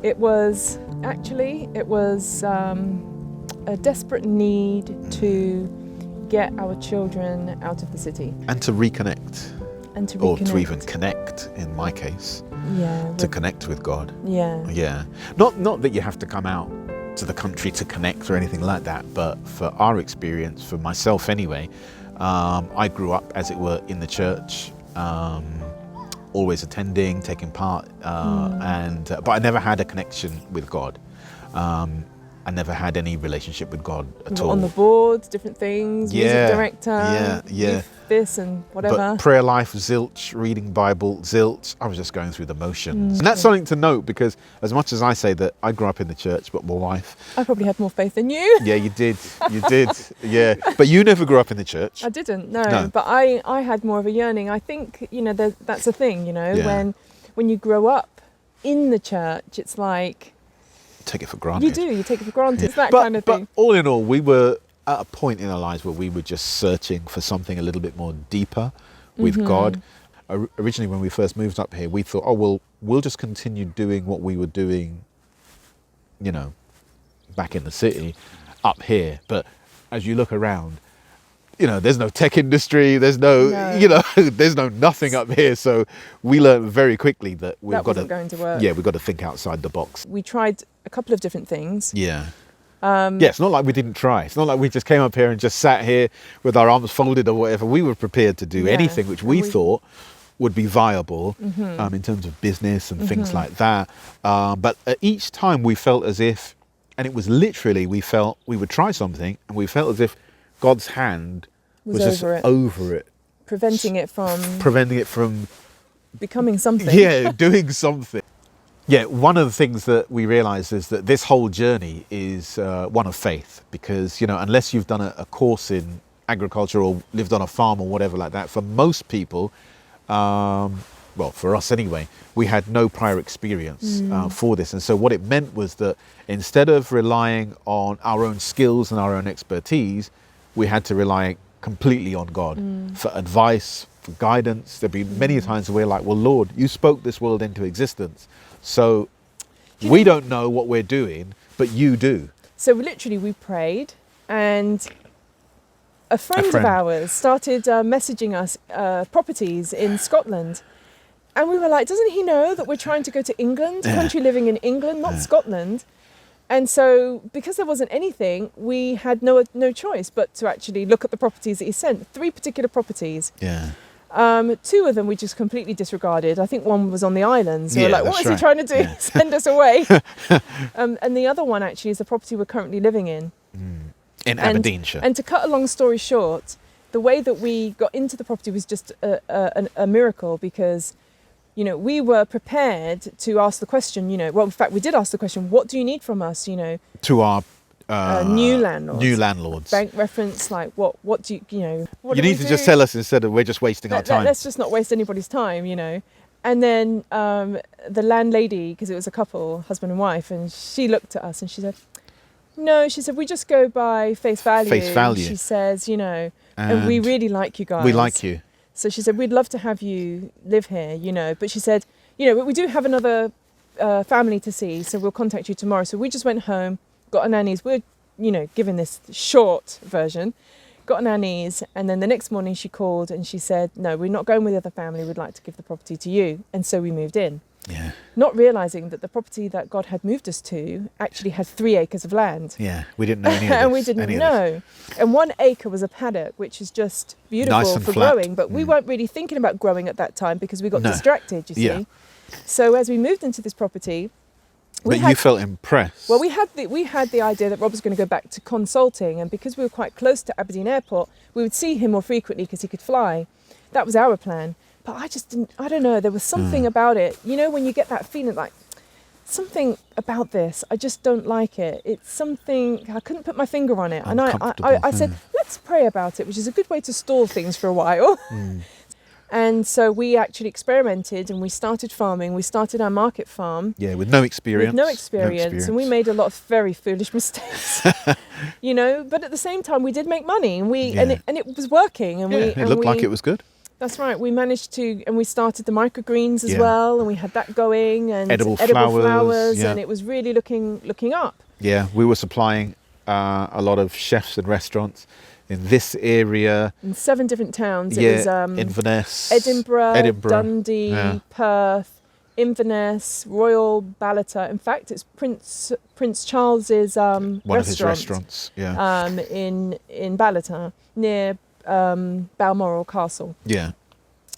It was a desperate need to get our children out of the city. And to reconnect. Or to even connect, in my case. Yeah. To connect with God. Yeah. Yeah. Not that you have to come out to the country to connect or anything like that, but for our experience, for myself anyway, I grew up, as it were, in the church, always attending, taking part, but I never had a connection with God. I never had any relationship with God at all. On the boards, different things, music director, youth this and whatever. But prayer life, zilch, reading Bible, zilch. I was just going through the motions. And that's something to note, because as much as I say that I grew up in the church, but my wife... I probably had more faith than you. Yeah, you did. You did. Yeah. But you never grew up in the church. I didn't, no. But I had more of a yearning. I think, that's a thing, when you grow up in the church, it's like... Take it for granted. You take it for granted. It's that kind of thing. But all in all, we were at a point in our lives where we were just searching for something a little bit more deeper with God. Originally, when we first moved up here, we thought, we'll just continue doing what we were doing, back in the city, up here. But as you look around, there's no tech industry, there's there's no nothing up here. So we learned very quickly that we've got to work. Yeah, we've got to think outside the box. We tried a couple of different things. Yeah. It's not like we didn't try. It's not like we just came up here and just sat here with our arms folded or whatever. We were prepared to do anything which we thought would be viable in terms of business and things like that. But at each time we felt as if, and it was literally, we felt we would try something and we felt as if God's hand was just over it. Preventing it from becoming something. Yeah, doing something. Yeah, one of the things that we realised is that this whole journey is one of faith, because, unless you've done a course in agriculture or lived on a farm or whatever like that, for most people, for us anyway, we had no prior experience for this. And so what it meant was that instead of relying on our own skills and our own expertise, we had to rely completely on God for advice, for guidance. There'd be many times where we're like, well, Lord, you spoke this world into existence. So we don't know what we're doing, but you do. So literally we prayed, and a friend of ours started messaging us properties in Scotland. And we were like, doesn't he know that we're trying to go to England, country living in England, not Scotland? And so because there wasn't anything, we had no choice but to actually look at the properties that he sent. 3 particular properties. Yeah. 2 of them we just completely disregarded. I think one was on the islands. So we're like, what is he trying to do? Yeah. Send us away. And the other one actually is the property we're currently living in. In Aberdeenshire. And to cut a long story short, the way that we got into the property was just a miracle, because, we were prepared to ask the question, in fact, we did ask the question, what do you need from us, To our new landlords. New landlords. Bank reference, like what do you, what you do need to just tell us instead of we're just wasting our time. Let's just not waste anybody's time, And then the landlady, because it was a couple, husband and wife, and she looked at us and she said, no, she said, we just go by face value. Face value. She says, and we really like you guys. We like you. So she said, we'd love to have you live here, But she said, but we do have another family to see, so we'll contact you tomorrow. So we just went home, got on our knees. We're, given this short version, got on our knees. And then the next morning she called and she said, no, we're not going with the other family. We'd like to give the property to you. And so we moved in. Yeah. Not realising that the property that God had moved us to actually had 3 acres of land. Yeah, we didn't know any of this. And we didn't know. And 1 acre was a paddock, which is just beautiful nice and for flat. growing. But we weren't really thinking about growing at that time because we got distracted, you see. Yeah. So as we moved into this property... you felt impressed. Well, we had the idea that Rob was going to go back to consulting. And because we were quite close to Aberdeen Airport, we would see him more frequently because he could fly. That was our plan. But I don't know, there was something about it. When you get that feeling like, something about this, I just don't like it. It's something, I couldn't put my finger on it. And I said, let's pray about it, which is a good way to stall things for a while. And so we actually experimented and we started farming. We started our market farm. Yeah, with no experience. And we made a lot of very foolish mistakes. But at the same time we did make money, and it was working. And it looked like it was good. That's right. We managed to, and we started the microgreens as Yeah. well, and we had that going, and Edible flowers, yeah. and it was really looking up. Yeah, we were supplying a lot of chefs and restaurants in this area. In 7 different towns. Yeah, It was Inverness, Edinburgh, Dundee, yeah. Perth, Inverness, Royal Ballater. In fact, it's Prince Charles's one of his restaurants. Yeah, in Ballater near Balmoral Castle. yeah.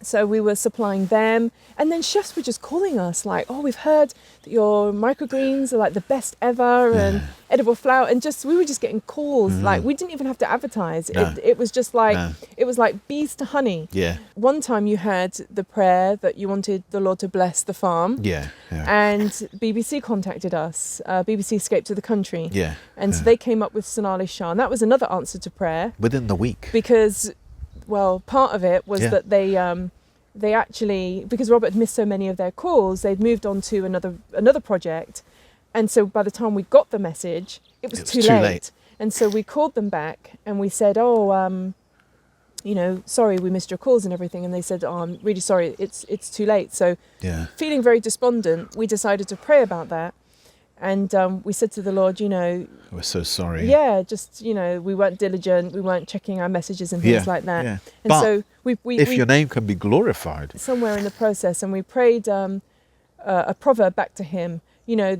So we were supplying them, and then chefs were just calling us like, "Oh, we've heard that your microgreens are like the best ever, and edible flower." And we were just getting calls. Like we didn't even have to advertise. No. It was just like No. it was like bees to honey. Yeah, One time you had the prayer that you wanted the Lord to bless the farm, yeah, yeah. and BBC contacted us. BBC Escape to the Country, Yeah, and so they came up with Sonali Shah, and that was another answer to prayer. within the week. Because, well, part of it was Yeah. that they actually, because Robert had missed so many of their calls, they'd moved on to another project, and so by the time we got the message, it was too late. And so we called them back and we said, sorry, we missed your calls and everything. And they said, "Oh, I'm really sorry, it's too late." So Yeah, feeling very despondent, we decided to pray about that. And we said to the Lord, we're so sorry. yeah, just, we weren't diligent, we weren't checking our messages and things like that. Yeah. And But so we if your name can be glorified, somewhere in the process, and we prayed a proverb back to him,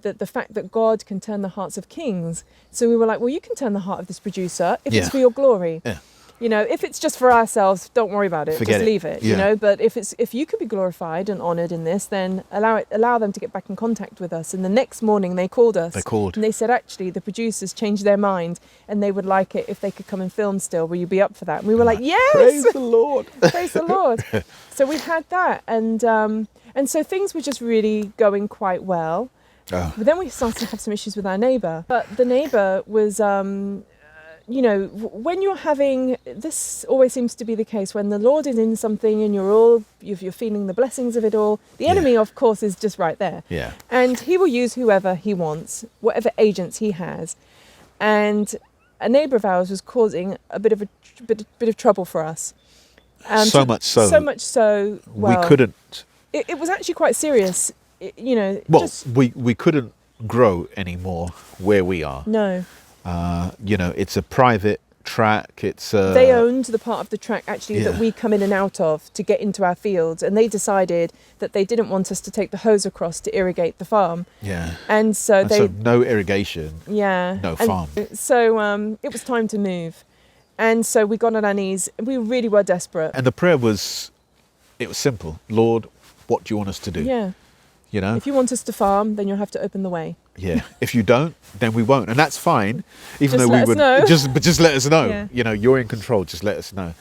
that the fact that God can turn the hearts of kings. So we were like, well, you can turn the heart of this producer if it's Yeah. for your glory. Yeah. If it's just for ourselves, don't worry about it. Forget just it. leave it. Yeah. But if you could be glorified and honoured in this, then allow them to get back in contact with us. And the next morning they called us. And they said, actually, the producers changed their mind and they would like it if they could come and film still. Will you be up for that? And we were like, yes! praise the Lord. Praise the Lord. So we've had that. And so things were just really going quite well. Oh. But then we started to have some issues with our neighbour. But the neighbour was, when you're having, this always seems to be the case, when the Lord is in something and you're feeling the blessings of it all, the enemy, of course, is just right there. Yeah. And he will use whoever he wants, whatever agents he has. And a neighbour of ours was causing a bit of trouble for us. So much so, well, we couldn't. It was actually quite serious. We couldn't grow anymore where we are. No. It's a private track. They owned the part of the track actually Yeah. that we come in and out of to get into our fields, and they decided that they didn't want us to take the hose across to irrigate the farm. Yeah. And so no irrigation. Yeah. No farm. So it was time to move, and so we got on our knees. We really were desperate. And the prayer was simple. Lord, what do you want us to do? Yeah. If If you want us to farm, then you'll have to open the way. Yeah. If you don't, then we won't, and that's fine. Even Just though let we us would know. just let us know. Yeah. You're in control. Just let us know.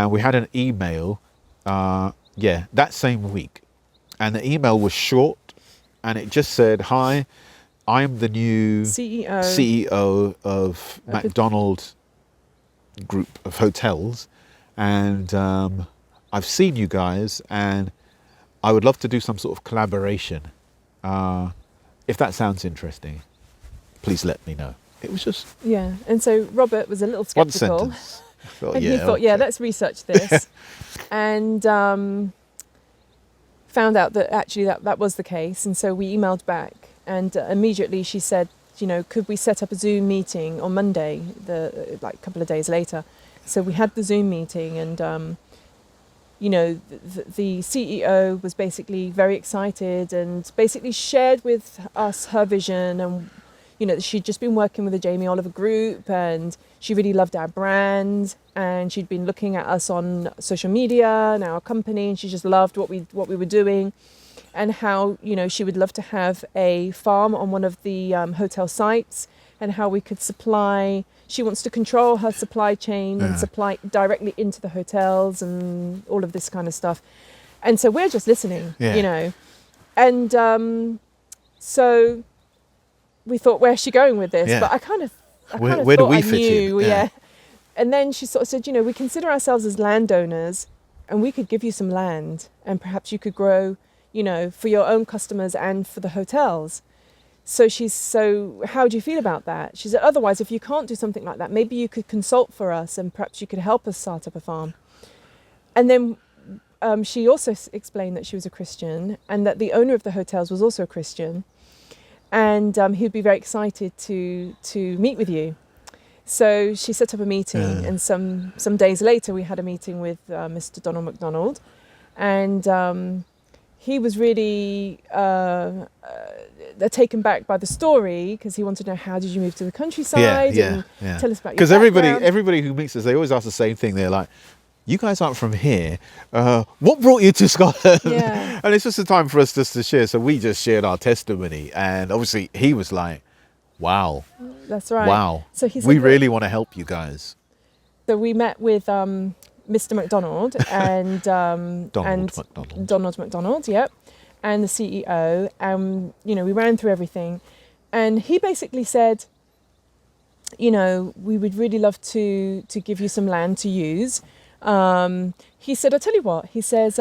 We had an email. That same week, and the email was short, and it just said, "Hi, I'm the new CEO of McDonald Group of Hotels, and I've seen you guys, and I would love to do some sort of collaboration. If that sounds interesting, please let me know." It was just Yeah. And so Robert was a little one sceptical. sentence. I thought, And he thought, okay. let's research this. And found out that actually that was the case. And so we emailed back, and immediately she said, could we set up a Zoom meeting on Monday, a couple of days later. So we had the Zoom meeting, and the CEO was basically very excited and basically shared with us her vision, and she'd just been working with the Jamie Oliver group, and she really loved our brand, and she'd been looking at us on social media and our company, and she just loved what we were doing, and how she would love to have a farm on one of the hotel sites, and how we could supply. She wants to control her supply chain and supply directly into the hotels and all of this kind of stuff. And so we're just listening, And so we thought, where's she going with this? Yeah. But I kind of Where thought do we I fit knew, in? yeah. And then she sort of said, we consider ourselves as landowners, and we could give you some land, and perhaps you could grow, for your own customers and for the hotels. So how do you feel about that? She said, otherwise, if you can't do something like that, maybe you could consult for us, and perhaps you could help us start up a farm. And then she also explained that she was a Christian and that the owner of the hotels was also a Christian, and he'd be very excited to meet with you. So she set up a meeting, and some days later we had a meeting with Mr. Donald MacDonald, and he was really taken back by the story, because he wanted to know, how did you move to the countryside? And tell us about your background. everybody who meets us, they always ask the same thing. They're like, you guys aren't from here. What brought you to Scotland? Yeah. And it's just a time for us just to share. So we just shared our testimony, and obviously he was like, wow. That's right. Wow. So he said, we really want to help you guys. So we met with Mr. MacDonald and Donald MacDonald, yep, and the CEO, and we ran through everything, and he basically said, we would really love to give you some land to use. He said, I'll tell you what. He says,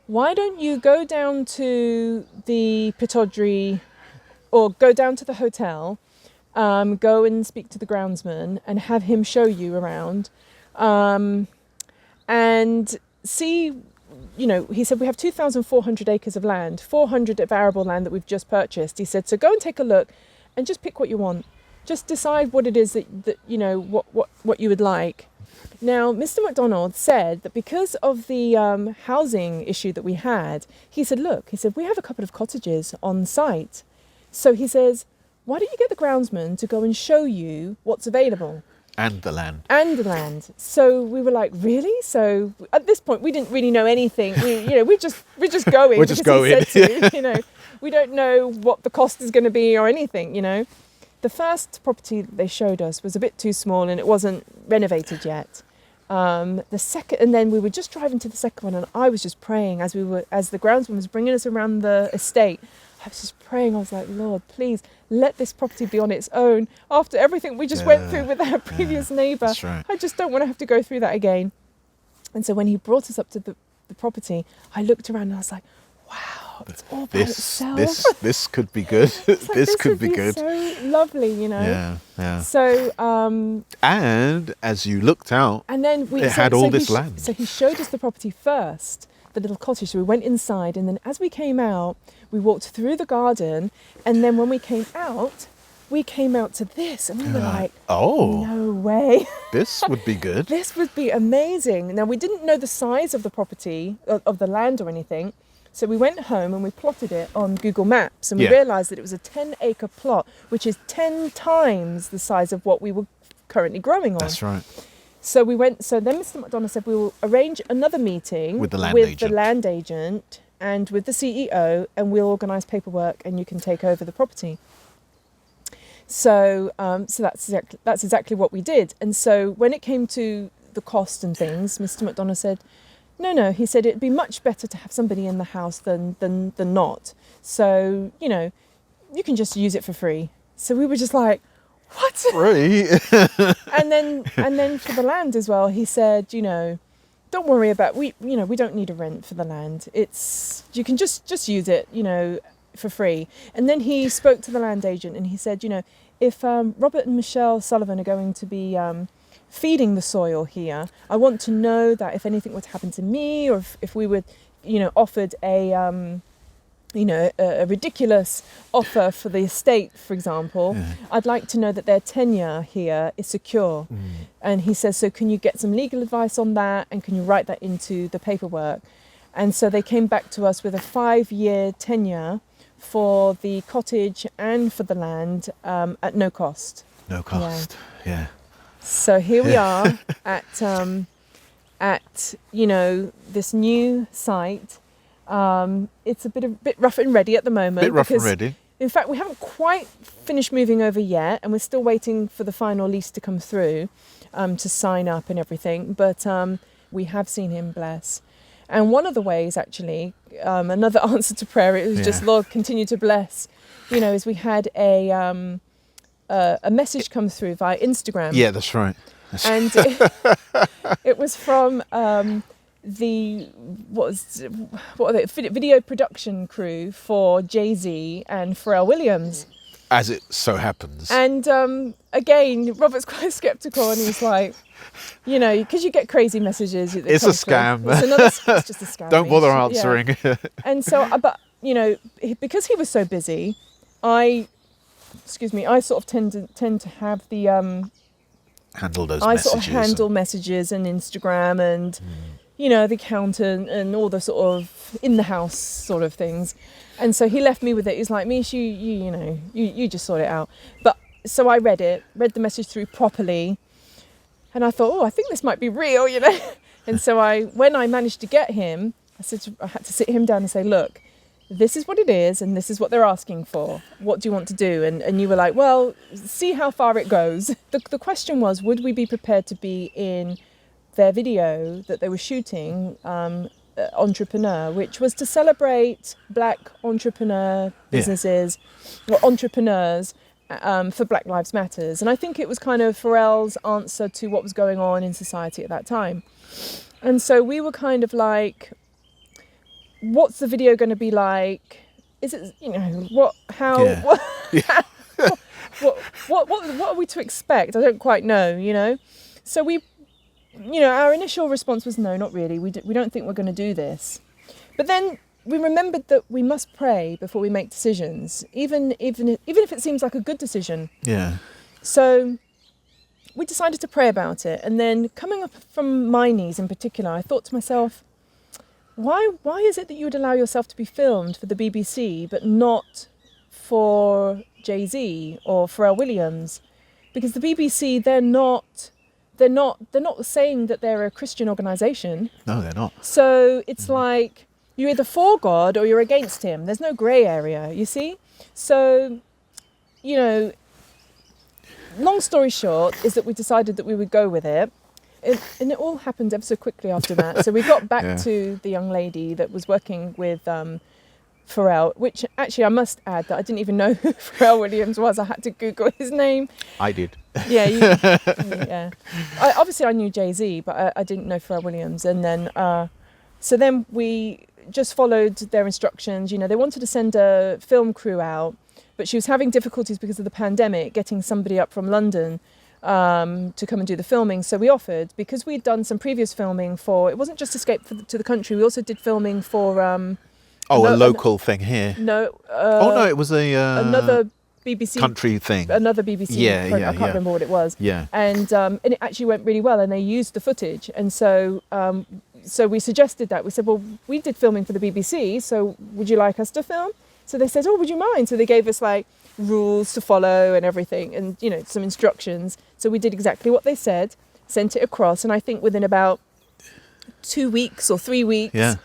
why don't you go down to the Pittodrie, or go down to the hotel, go and speak to the groundsman and have him show you around, and see, he said, we have 2,400 acres of land, 400 of arable land that we've just purchased. He said, so go and take a look and just pick what you want. Just decide what it is that what you would like. Now, Mr. MacDonald said that because of the housing issue that we had, he said, we have a couple of cottages on site. So he says, why don't you get the groundsman to go and show you what's available? And the land. So we were like, really? So at this point, we didn't really know anything. We're just going. We're just going. We don't know what the cost is going to be or anything. The first property that they showed us was a bit too small and it wasn't renovated yet. The second, and then we were just driving to the second one, and I was just praying as the groundsman was bringing us around the estate. I was just praying. I was like, Lord, please let this property be on its own. After everything we just went through with our previous neighbour, That's right. I just don't want to have to go through that again. And so when he brought us up to the property, I looked around and I was like, wow, it's all by itself. This could be good. This could be good. So lovely, Yeah. So and as you looked out, and then it had all this land. So he showed us the property first, the little cottage. So we went inside, and then as we came out, we walked through the garden, and then when we came out to this, and we were like, oh, no way. This would be good. This would be amazing. Now, we didn't know the size of the property, of the land or anything. So we went home and we plotted it on Google Maps, and we realised that it was a 10-acre plot, which is 10 times the size of what we were currently growing on. That's right. So we went. So then Mr. MacDonald said we will arrange another meeting with the land agent and with the CEO, and we'll organise paperwork, and you can take over the property. So that's exactly what we did. And so when it came to the cost and things, Mr. MacDonald said, no, he said it'd be much better to have somebody in the house than not. So, you can just use it for free. So we were just like, what? Free? and then for the land as well, he said, don't worry about, we don't need a rent for the land. You can just use it, for free. And then he spoke to the land agent and he said, if Robert and Michelle Sullivan are going to be feeding the soil here, I want to know that if anything would happen to me, or if we were, offered a ridiculous offer for the estate, for example, I'd like to know that their tenure here is secure. And he says, so can you get some legal advice on that, and can you write that into the paperwork? And so they came back to us with a 5-year tenure for the cottage and for the land, at no cost. No cost, yeah. So here we are at this new site. It's a bit rough and ready at the moment. In fact, we haven't quite finished moving over yet, and we're still waiting for the final lease to come through, to sign up and everything. But we have seen him bless. And one of the ways, actually, another answer to prayer, it was just, Lord, continue to bless, is we had a message come through via Instagram. Yeah, that's right. And it was from video production crew for Jay-Z and Pharrell Williams. As it so happens. And again, Robert's quite sceptical, and he's like, You know, because you get crazy messages. that It's a come through. scam. It's just a scam. Don't bother Yeah. answering. And so, but you know, because he was so busy, I sort of tend to have the Handle those I messages. sort of handle messages and Instagram and you know, the accountant and all the sort of in the house sort of things. And so he left me with it. He's like, Mish, you just sort it out. But so I read the message through properly, and I thought, oh, I think this might be real, you know. And so when I managed to get him, I had to sit him down and say, look, this is what it is, and this is what they're asking for. What do you want to do? And you were like, well, see how far it goes. The question was, would we be prepared to be in their video that they were shooting, Entrepreneur, which was to celebrate black entrepreneur businesses, or entrepreneurs for Black Lives Matters. And I think it was kind of Pharrell's answer to what was going on in society at that time. And so we were kind of like, what's the video going to be like? Is it, you know, what are we to expect? I don't quite know, you know. So our initial response was no, not really. We don't think we're going to do this. But then we remembered that we must pray before we make decisions, even if it seems like a good decision. Yeah. So we decided to pray about it, and then coming up from my knees in particular, I thought to myself, why is it that you would allow yourself to be filmed for the BBC but not for Jay-Z or Pharrell Williams? Because the BBC, they're not saying that they're a Christian organisation. No, they're not. So it's like you're either for God or you're against him. There's no grey area, you see? So, you know, long story short is that we decided that we would go with it. And it all happened ever so quickly after that. So we got back to the young lady that was working with Pharrell, which actually I must add that I didn't even know who Pharrell Williams was. I had to Google his name. I did. Yeah, yeah. Obviously I knew Jay-Z, but I didn't know Pharrell Williams. And then, so then we just followed their instructions. You know, they wanted to send a film crew out, but she was having difficulties because of the pandemic, getting somebody up from London to come and do the filming. So we offered, because we'd done some previous filming for, it wasn't just Escape to the Country, we also did filming for... a local thing here. No. It was another BBC country thing. Another BBC program. I can't remember what it was. Yeah. And it actually went really well, and they used the footage. And so we suggested that. We said, well, we did filming for the BBC, so would you like us to film? So they said, oh, would you mind? So they gave us like rules to follow and everything, and you know, some instructions. So we did exactly what they said, sent it across, and I think within about 2 weeks or 3 weeks,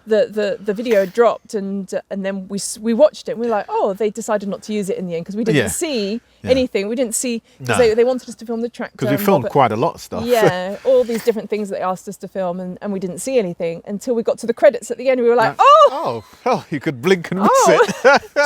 the video dropped, and then we watched it and we were like, oh, they decided not to use it in the end because we didn't see anything. We didn't see, because they wanted us to film the tractor. Because we filmed quite a lot of stuff. Yeah, all these different things that they asked us to film, and we didn't see anything until we got to the credits at the end. We were like, oh, you could blink and miss it.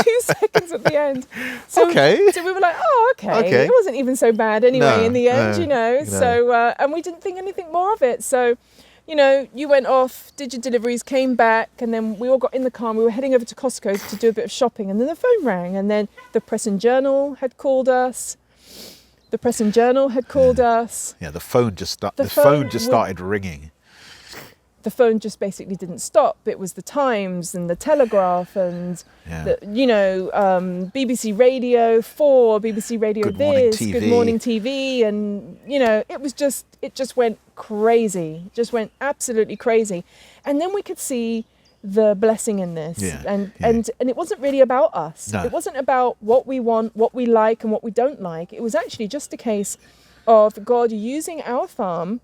2 seconds at the end. So, So we were like, okay. It wasn't even so bad anyway in the end, you know. So, and we didn't think anything more of it. So, you know, you went off, did your deliveries, came back, and then we all got in the car and we were heading over to Costco to do a bit of shopping, and then the phone rang, and then the Press and Journal had called us. Yeah, the phone just started ringing. The phone just basically didn't stop. It was the Times and the Telegraph and BBC Radio 4, BBC Radio Good Morning TV, and you know, it just went crazy, just went absolutely crazy. And then we could see the blessing in this, and it wasn't really about us. No. It wasn't about what we want, what we like, and what we don't like. It was actually just a case of God using our farm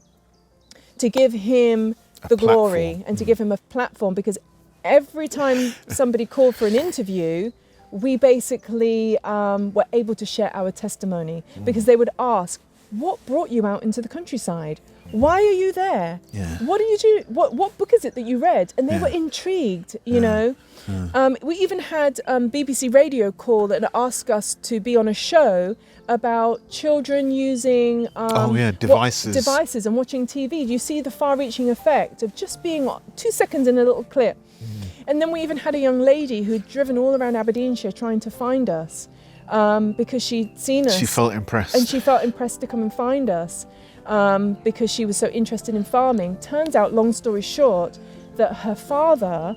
to give him the glory and to give him a platform, because every time somebody called for an interview, we basically were able to share our testimony, because they would ask, what brought you out into the countryside? Why are you there? What do you do? What book is it that you read? And they were intrigued, you know. We even had BBC Radio call and ask us to be on a show about children using devices and watching TV. You see the far-reaching effect of just being 2 seconds in a little clip. And then we even had a young lady who'd driven all around Aberdeenshire trying to find us because she'd seen us. She felt impressed. And she felt impressed to come and find us. because she was so interested in farming. Turns out, long story short, that her father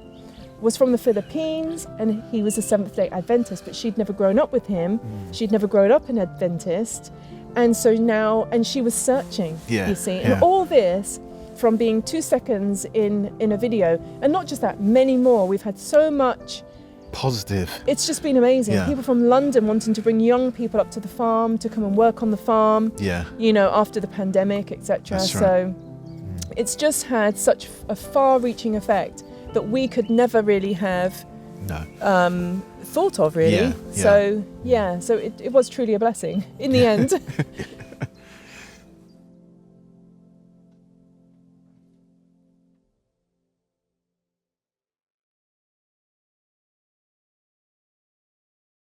was from the Philippines and he was a Seventh-day Adventist, but she'd never grown up with him. She'd never grown up an Adventist. And so now, and she was searching, you see. And all this from being 2 seconds in a video. And not just that, many more. We've had so much positive. It's just been amazing. Yeah. People from London wanting to bring young people up to the farm to come and work on the farm. Yeah. You know, after the pandemic, etc. That's right. So it's just had such a far-reaching effect that we could never really have thought of, really. Yeah, So it was truly a blessing in the end.